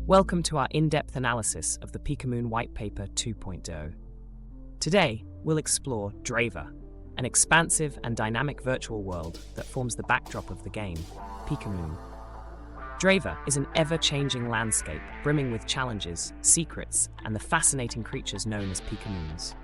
Welcome to our in-depth analysis of the Pikamoon Whitepaper 2.0. Today, we'll explore Draver, an expansive and dynamic virtual world that forms the backdrop of the game, Pikamoon. Draver is an ever-changing landscape brimming with challenges, secrets, and the fascinating creatures known as Pikamoons.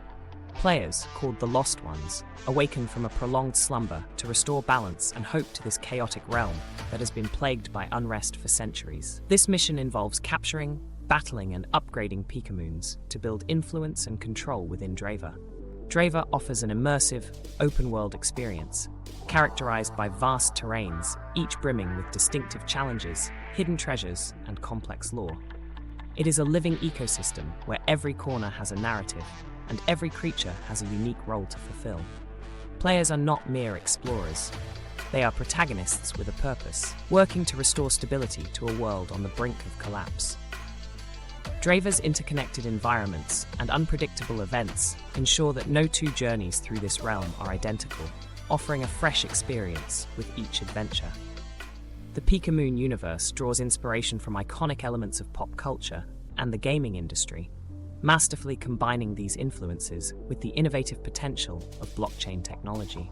Players, called the Lost Ones, awaken from a prolonged slumber to restore balance and hope to this chaotic realm that has been plagued by unrest for centuries. This mission involves capturing, battling, and upgrading Pikamoons to build influence and control within Draver. Draver offers an immersive, open-world experience, characterized by vast terrains, each brimming with distinctive challenges, hidden treasures, and complex lore. It is a living ecosystem where every corner has a narrative, and every creature has a unique role to fulfill. Players are not mere explorers. They are protagonists with a purpose, working to restore stability to a world on the brink of collapse. Draver's interconnected environments and unpredictable events ensure that no two journeys through this realm are identical, offering a fresh experience with each adventure. The Pikamoon universe draws inspiration from iconic elements of pop culture and the gaming industry, masterfully combining these influences with the innovative potential of blockchain technology.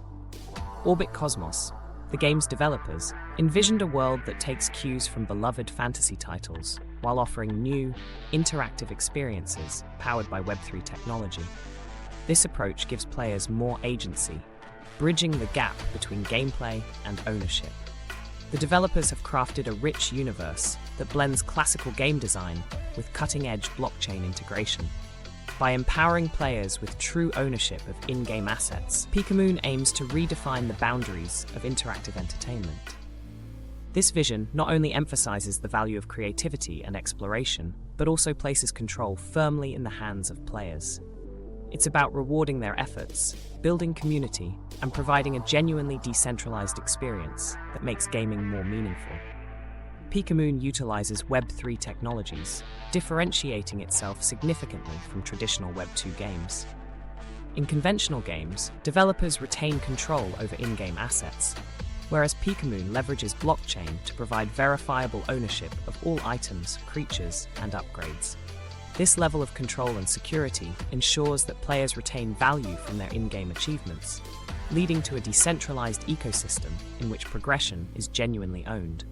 Orbit Cosmos, the game's developers, envisioned a world that takes cues from beloved fantasy titles while offering new, interactive experiences powered by Web3 technology. This approach gives players more agency, bridging the gap between gameplay and ownership. The developers have crafted a rich universe that blends classical game design with cutting-edge blockchain integration. By empowering players with true ownership of in-game assets, Pikamoon aims to redefine the boundaries of interactive entertainment. This vision not only emphasizes the value of creativity and exploration, but also places control firmly in the hands of players. It's about rewarding their efforts, building community, and providing a genuinely decentralized experience that makes gaming more meaningful. Pikamoon utilizes Web3 technologies, differentiating itself significantly from traditional Web2 games. In conventional games, developers retain control over in-game assets, whereas Pikamoon leverages blockchain to provide verifiable ownership of all items, creatures, and upgrades. This level of control and security ensures that players retain value from their in-game achievements, leading to a decentralized ecosystem in which progression is genuinely owned.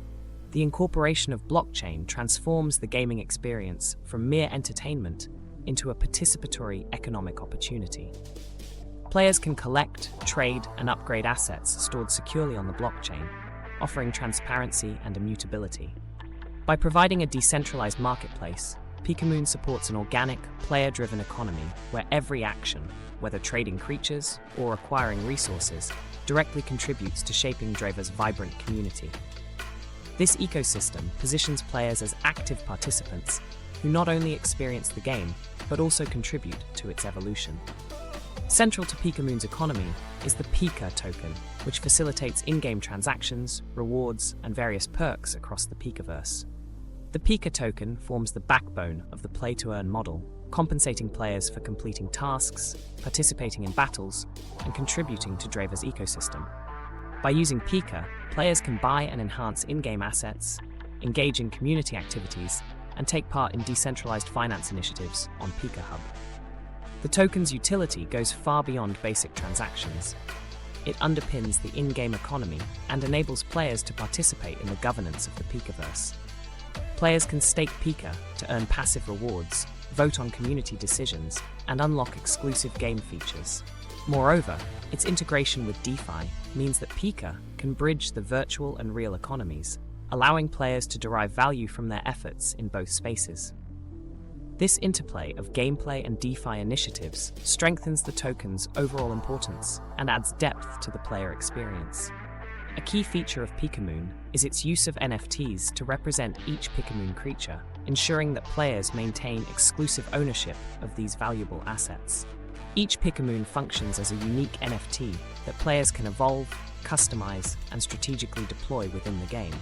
The incorporation of blockchain transforms the gaming experience from mere entertainment into a participatory economic opportunity. Players can collect, trade, and upgrade assets stored securely on the blockchain, offering transparency and immutability. By providing a decentralized marketplace, Pikamoon supports an organic, player-driven economy where every action, whether trading creatures or acquiring resources, directly contributes to shaping Draver's vibrant community. This ecosystem positions players as active participants who not only experience the game, but also contribute to its evolution. Central to Pikamoon's economy is the PIKA token, which facilitates in-game transactions, rewards, and various perks across the Pikaverse. The PIKA token forms the backbone of the play-to-earn model, compensating players for completing tasks, participating in battles, and contributing to Draver's ecosystem. By using PIKA, players can buy and enhance in-game assets, engage in community activities, and take part in decentralized finance initiatives on PIKA Hub. The token's utility goes far beyond basic transactions. It underpins the in-game economy and enables players to participate in the governance of the Pikaverse. Players can stake PIKA to earn passive rewards, vote on community decisions, and unlock exclusive game features. Moreover, its integration with DeFi means that PIKA can bridge the virtual and real economies, allowing players to derive value from their efforts in both spaces. This interplay of gameplay and DeFi initiatives strengthens the token's overall importance and adds depth to the player experience. A key feature of Pikamoon is its use of NFTs to represent each Pikamoon creature, ensuring that players maintain exclusive ownership of these valuable assets. Each Pikamoon functions as a unique NFT that players can evolve, customize, and strategically deploy within the game.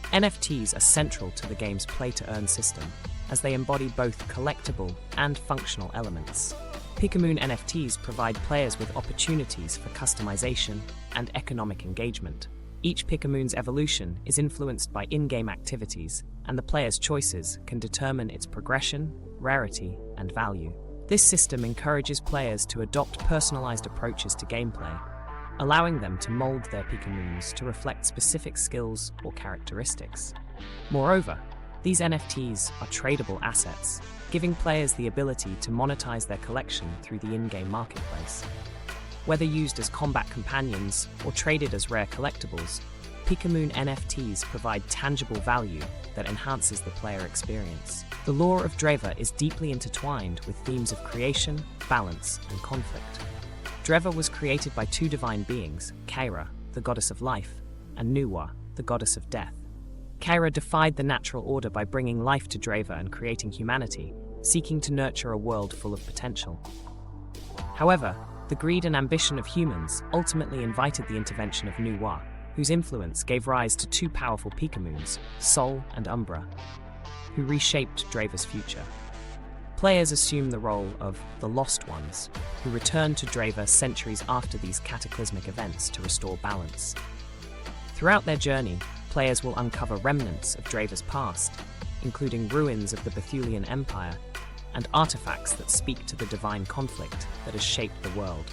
NFTs are central to the game's play-to-earn system, as they embody both collectible and functional elements. Pikamoon NFTs provide players with opportunities for customization and economic engagement, Each Pikamoon's evolution is influenced by in-game activities, and the player's choices can determine its progression, rarity, and value. This system encourages players to adopt personalized approaches to gameplay, allowing them to mold their Pikamoons to reflect specific skills or characteristics. Moreover, these NFTs are tradable assets, giving players the ability to monetize their collection through the in-game marketplace. Whether used as combat companions or traded as rare collectibles, Pikamoon NFTs provide tangible value that enhances the player experience. The lore of Dreva is deeply intertwined with themes of creation, balance, and conflict. Dreva was created by two divine beings, Kyra, the goddess of life, and Nuwa, the goddess of death. Kyra defied the natural order by bringing life to Dreva and creating humanity, seeking to nurture a world full of potential. However, the greed and ambition of humans ultimately invited the intervention of Nuwa, whose influence gave rise to two powerful Pikamoons, Sol and Umbra, who reshaped Dreva's future. Players assume the role of the Lost Ones, who return to Dreva centuries after these cataclysmic events to restore balance. Throughout their journey, players will uncover remnants of Dreva's past, including ruins of the Bethulian Empire and artifacts that speak to the divine conflict that has shaped the world.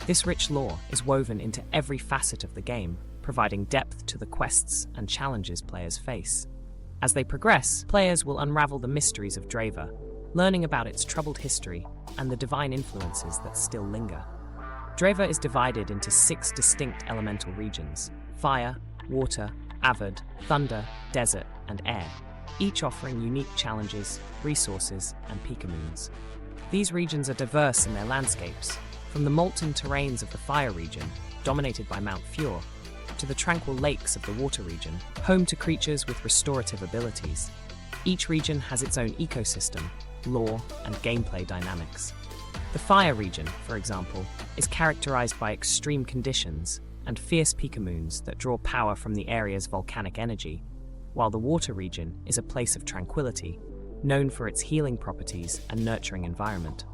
This rich lore is woven into every facet of the game, providing depth to the quests and challenges players face. As they progress, players will unravel the mysteries of Dreva, learning about its troubled history and the divine influences that still linger. Dreva is divided into 6 distinct elemental regions: fire, water, avid, thunder, desert, and air, each offering unique challenges, resources, and Pikamoons. These regions are diverse in their landscapes, from the molten terrains of the fire region, dominated by Mount Fior, to the tranquil lakes of the water region, home to creatures with restorative abilities. Each region has its own ecosystem, lore, and gameplay dynamics. The fire region, for example, is characterized by extreme conditions and fierce Pikamoons that draw power from the area's volcanic energy, while the water region is a place of tranquility, known for its healing properties and nurturing environment.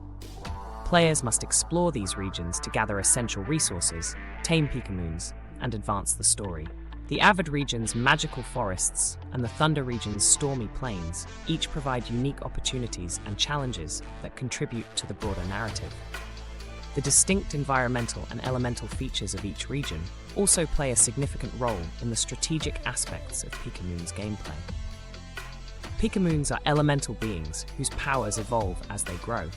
Players must explore these regions to gather essential resources, tame Pikamoons, and advance the story. The avid region's magical forests and the thunder region's stormy plains each provide unique opportunities and challenges that contribute to the broader narrative. The distinct environmental and elemental features of each region also play a significant role in the strategic aspects of Pikamoon's gameplay. Pikamoons are elemental beings whose powers evolve as they grow.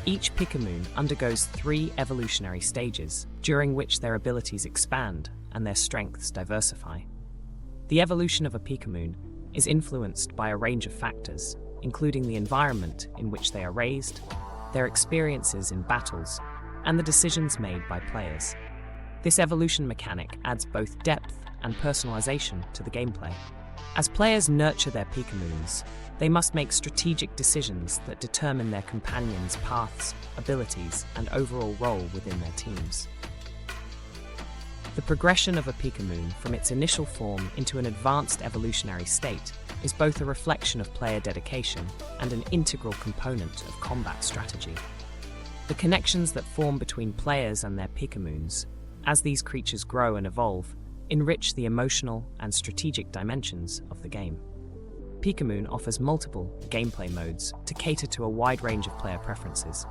Each Pikamoon undergoes 3 evolutionary stages, during which their abilities expand and their strengths diversify. The evolution of a Pikamoon is influenced by a range of factors, including the environment in which they are raised, their experiences in battles, and the decisions made by players. This evolution mechanic adds both depth and personalization to the gameplay. As players nurture their Pikamoons, they must make strategic decisions that determine their companions' paths, abilities, and overall role within their teams. The progression of a Pikamoon from its initial form into an advanced evolutionary state is both a reflection of player dedication and an integral component of combat strategy. The connections that form between players and their Pikamoons, as these creatures grow and evolve, enrich the emotional and strategic dimensions of the game. Pikamoon offers multiple gameplay modes to cater to a wide range of player preferences.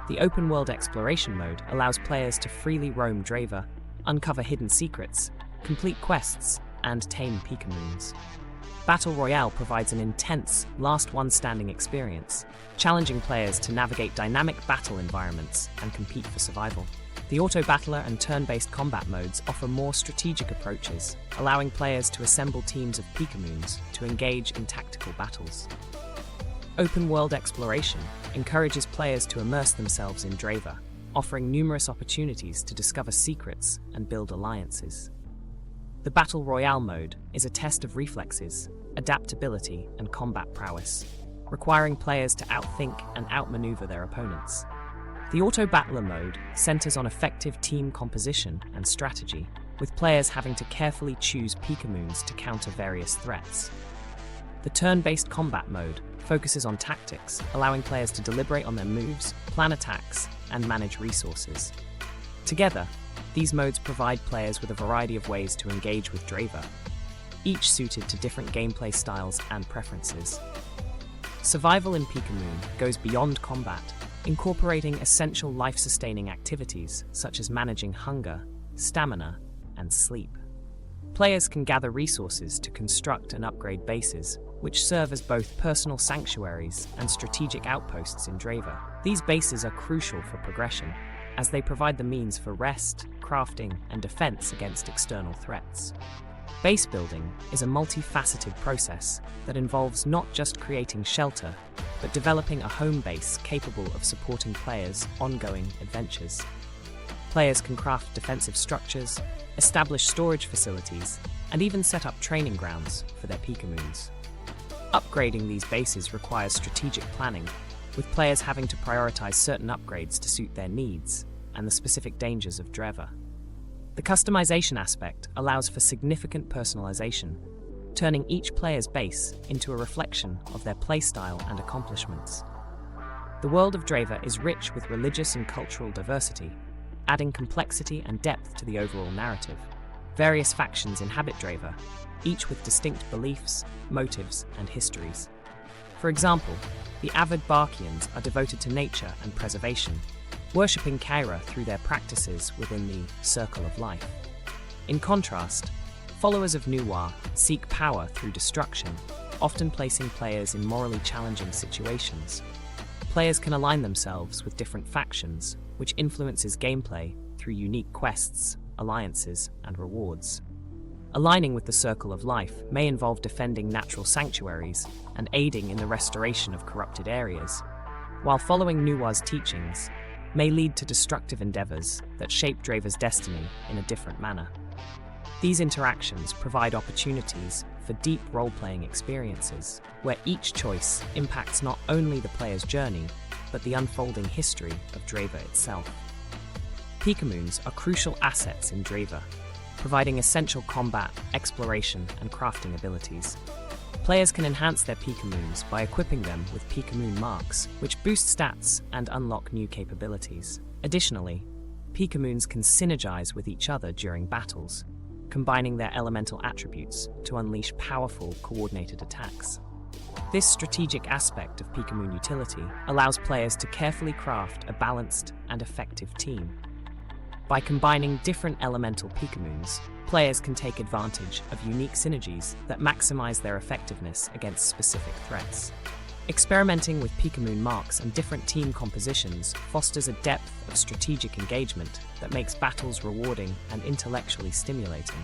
The open-world exploration mode allows players to freely roam Dreva, uncover hidden secrets, complete quests, and tame Pikamoons. Battle Royale provides an intense, last-one-standing experience, challenging players to navigate dynamic battle environments and compete for survival. The Auto-Battler and turn-based combat modes offer more strategic approaches, allowing players to assemble teams of Pikamoons to engage in tactical battles. Open-world exploration encourages players to immerse themselves in Dreva, offering numerous opportunities to discover secrets and build alliances. The Battle Royale mode is a test of reflexes, adaptability, and combat prowess, requiring players to outthink and outmaneuver their opponents. The Auto-Battler mode centers on effective team composition and strategy, with players having to carefully choose Pikamoons to counter various threats. The turn-based combat mode focuses on tactics, allowing players to deliberate on their moves, plan attacks, and manage resources. Together, These modes provide players with a variety of ways to engage with Draver, each suited to different gameplay styles and preferences. Survival in Pikamoon goes beyond combat, incorporating essential life-sustaining activities such as managing hunger, stamina, and sleep. Players can gather resources to construct and upgrade bases, which serve as both personal sanctuaries and strategic outposts in Draver. These bases are crucial for progression, as they provide the means for rest, crafting, and defense against external threats. Base building is a multifaceted process that involves not just creating shelter, but developing a home base capable of supporting players' ongoing adventures. Players can craft defensive structures, establish storage facilities, and even set up training grounds for their Pikamoons. Upgrading these bases requires strategic planning, with players having to prioritize certain upgrades to suit their needs and the specific dangers of Draver. The customization aspect allows for significant personalization, turning each player's base into a reflection of their playstyle and accomplishments. The world of Draver is rich with religious and cultural diversity, adding complexity and depth to the overall narrative. Various factions inhabit Draver, each with distinct beliefs, motives, and histories. For example, the avid Barkians are devoted to nature and preservation, worshipping Kyra through their practices within the Circle of Life. In contrast, followers of Nuwa seek power through destruction, often placing players in morally challenging situations. Players can align themselves with different factions, which influences gameplay through unique quests, alliances, and rewards. Aligning with the Circle of Life may involve defending natural sanctuaries and aiding in the restoration of corrupted areas, while following Nuwa's teachings may lead to destructive endeavors that shape Draver's destiny in a different manner. These interactions provide opportunities for deep role-playing experiences, where each choice impacts not only the player's journey, but the unfolding history of Draver itself. Pikamoons are crucial assets in Draver, providing essential combat, exploration, and crafting abilities. Players can enhance their Pikamoons by equipping them with Pikamoon marks, which boost stats and unlock new capabilities. Additionally, Pikamoons can synergize with each other during battles, combining their elemental attributes to unleash powerful, coordinated attacks. This strategic aspect of Pikamoon utility allows players to carefully craft a balanced and effective team. By combining different elemental Pikamoons, players can take advantage of unique synergies that maximize their effectiveness against specific threats. Experimenting with Pikamoon marks and different team compositions fosters a depth of strategic engagement that makes battles rewarding and intellectually stimulating.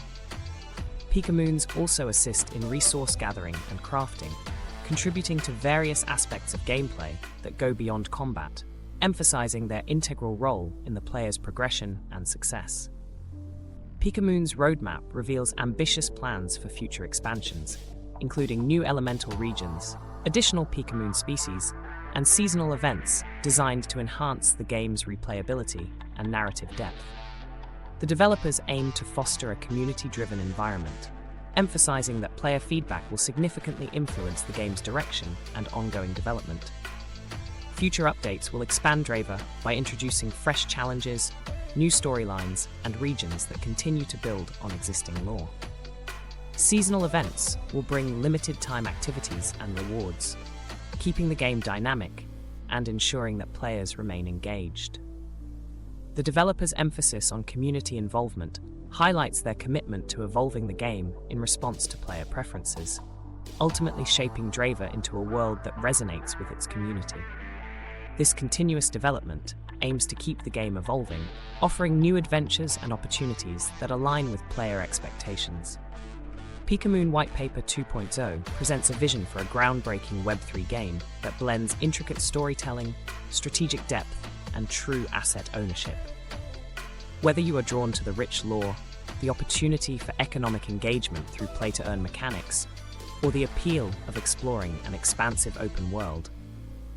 Pikamoons also assist in resource gathering and crafting, contributing to various aspects of gameplay that go beyond combat, emphasizing their integral role in the player's progression and success. Pikamoon's roadmap reveals ambitious plans for future expansions, including new elemental regions, additional Pikamoon species, and seasonal events designed to enhance the game's replayability and narrative depth. The developers aim to foster a community-driven environment, emphasizing that player feedback will significantly influence the game's direction and ongoing development. Future updates will expand Draver by introducing fresh challenges, new storylines, and regions that continue to build on existing lore. Seasonal events will bring limited-time activities and rewards, keeping the game dynamic and ensuring that players remain engaged. The developers' emphasis on community involvement highlights their commitment to evolving the game in response to player preferences, ultimately shaping Draver into a world that resonates with its community. This continuous development aims to keep the game evolving, offering new adventures and opportunities that align with player expectations. Pikamoon Whitepaper 2.0 presents a vision for a groundbreaking Web3 game that blends intricate storytelling, strategic depth, and true asset ownership. Whether you are drawn to the rich lore, the opportunity for economic engagement through play-to-earn mechanics, or the appeal of exploring an expansive open world,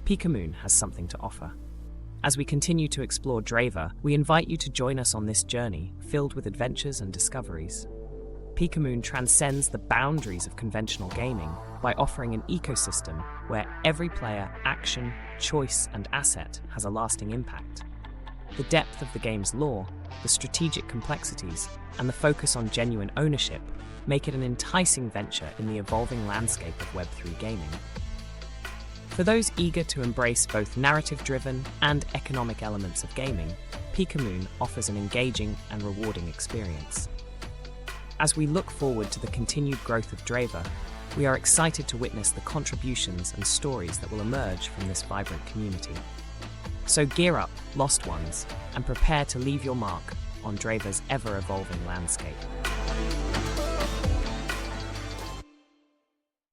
Pikamoon has something to offer. As we continue to explore Draver, we invite you to join us on this journey filled with adventures and discoveries. Pikamoon transcends the boundaries of conventional gaming by offering an ecosystem where every player, action, choice, and asset has a lasting impact. The depth of the game's lore, the strategic complexities, and the focus on genuine ownership make it an enticing venture in the evolving landscape of Web3 gaming. For those eager to embrace both narrative-driven and economic elements of gaming, Pikamoon offers an engaging and rewarding experience. As we look forward to the continued growth of Draver, we are excited to witness the contributions and stories that will emerge from this vibrant community. So gear up, Lost Ones, and prepare to leave your mark on Draver's ever-evolving landscape.